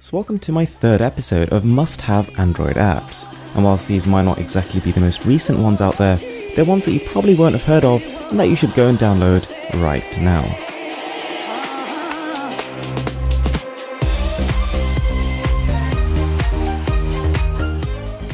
So welcome to my third episode of must-have Android apps, and whilst these might not exactly be the most recent ones out there, they're ones that you probably won't have heard of and that you should go and download right now.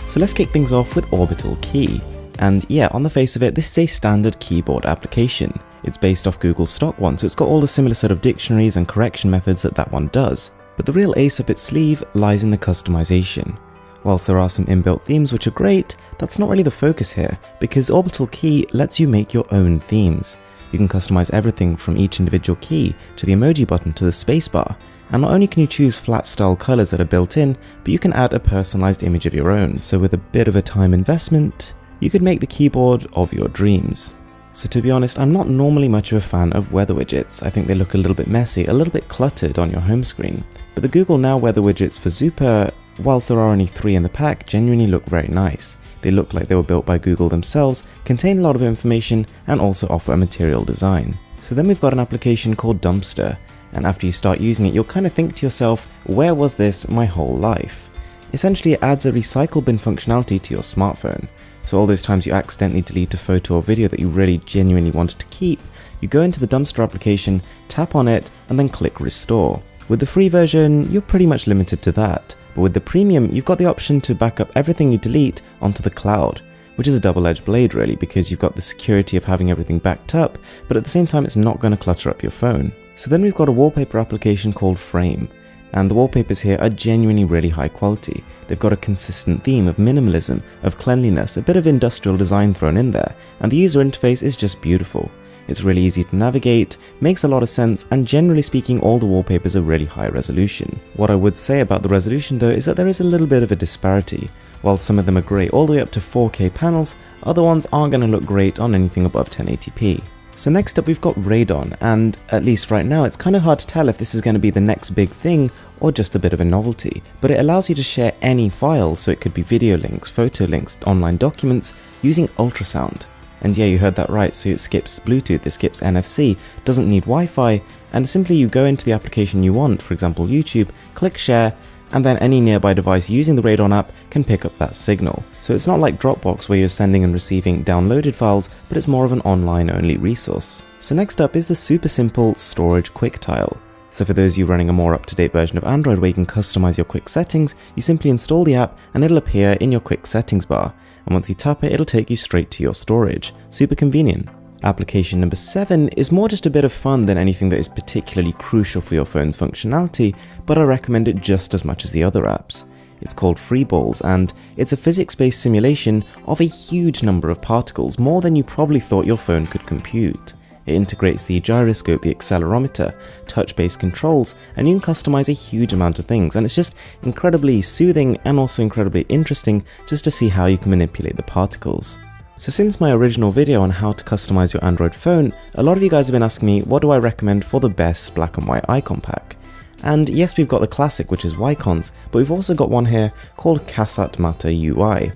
So let's kick things off with Orbital Key, and yeah, on the face of it, this is a standard keyboard application. It's based off Google's stock one, so it's got all the similar sort of dictionaries and correction methods that one does. But the real ace up its sleeve lies in the customization. Whilst there are some inbuilt themes which are great, that's not really the focus here, because Orbital Key lets you make your own themes. You can customize everything from each individual key to the emoji button to the spacebar, and not only can you choose flat style colors that are built in, but you can add a personalized image of your own, so with a bit of a time investment, you could make the keyboard of your dreams. So to be honest, I'm not normally much of a fan of weather widgets. I think they look a little bit messy, a little bit cluttered on your home screen. But the Google Now weather widgets for Zooper, whilst there are only 3 in the pack, genuinely look very nice. They look like they were built by Google themselves, contain a lot of information, and also offer a material design. So then we've got an application called Dumpster, and after you start using it, you'll kind of think to yourself, where was this my whole life? Essentially, it adds a recycle bin functionality to your smartphone. So all those times you accidentally delete a photo or video that you really genuinely wanted to keep, you go into the Dumpster application, tap on it, and then click restore. With the free version, you're pretty much limited to that, but with the premium, you've got the option to back up everything you delete onto the cloud, which is a double-edged blade really, because you've got the security of having everything backed up, but at the same time it's not going to clutter up your phone. So then we've got a wallpaper application called Frame, and the wallpapers here are genuinely really high quality. They've got a consistent theme of minimalism, of cleanliness, a bit of industrial design thrown in there, and the user interface is just beautiful. It's really easy to navigate, makes a lot of sense, and generally speaking all the wallpapers are really high resolution. What I would say about the resolution though is that there is a little bit of a disparity. While some of them are great all the way up to 4K panels, other ones aren't going to look great on anything above 1080p. So next up we've got Radon, and at least right now it's kind of hard to tell if this is going to be the next big thing or just a bit of a novelty, but it allows you to share any file, so it could be video links, photo links, online documents, using ultrasound. And yeah, you heard that right, so it skips Bluetooth, it skips NFC, doesn't need Wi-Fi, and simply you go into the application you want, for example YouTube, click share, and then any nearby device using the Radon app can pick up that signal. So it's not like Dropbox where you're sending and receiving downloaded files, but it's more of an online only resource. So next up is the super simple Storage Quick Tile. So for those of you running a more up-to-date version of Android where you can customize your quick settings, you simply install the app and it'll appear in your quick settings bar. And once you tap it, it'll take you straight to your storage. Super convenient. Application number 7 is more just a bit of fun than anything that is particularly crucial for your phone's functionality, but I recommend it just as much as the other apps. It's called Freeballs, and it's a physics-based simulation of a huge number of particles, more than you probably thought your phone could compute. It integrates the gyroscope, the accelerometer, touch-based controls, and you can customize a huge amount of things, and it's just incredibly soothing and also incredibly interesting just to see how you can manipulate the particles. So since my original video on how to customize your Android phone, a lot of you guys have been asking me what do I recommend for the best black and white icon pack. And yes, we've got the classic, which is Wycons, but we've also got one here called Casat Mata UI.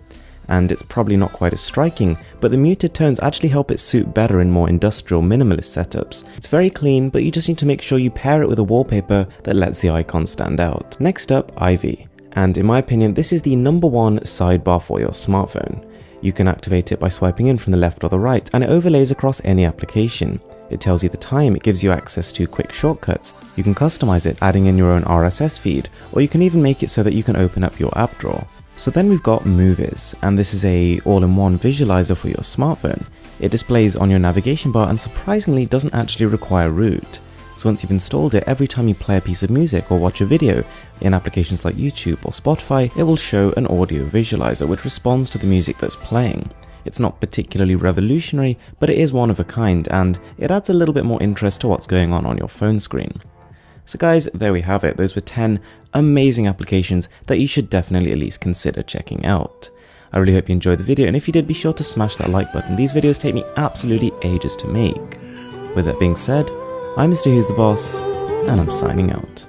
And it's probably not quite as striking, but the muted tones actually help it suit better in more industrial minimalist setups. It's very clean, but you just need to make sure you pair it with a wallpaper that lets the icon stand out. Next up, Ivy. And in my opinion, this is the #1 sidebar for your smartphone. You can activate it by swiping in from the left or the right, and it overlays across any application. It tells you the time, it gives you access to quick shortcuts. You can customize it, adding in your own RSS feed, or you can even make it so that you can open up your app drawer. So then we've got Movies, and this is a all-in-one visualizer for your smartphone. It displays on your navigation bar and surprisingly doesn't actually require root. So once you've installed it, every time you play a piece of music or watch a video in applications like YouTube or Spotify, it will show an audio visualizer which responds to the music that's playing. It's not particularly revolutionary, but it is one of a kind, and it adds a little bit more interest to what's going on your phone screen. So guys, there we have it. Those were 10 amazing applications that you should definitely at least consider checking out. I really hope you enjoyed the video, and if you did, be sure to smash that like button. These videos take me absolutely ages to make. With that being said, I'm Mr. Who's the Boss, and I'm signing out.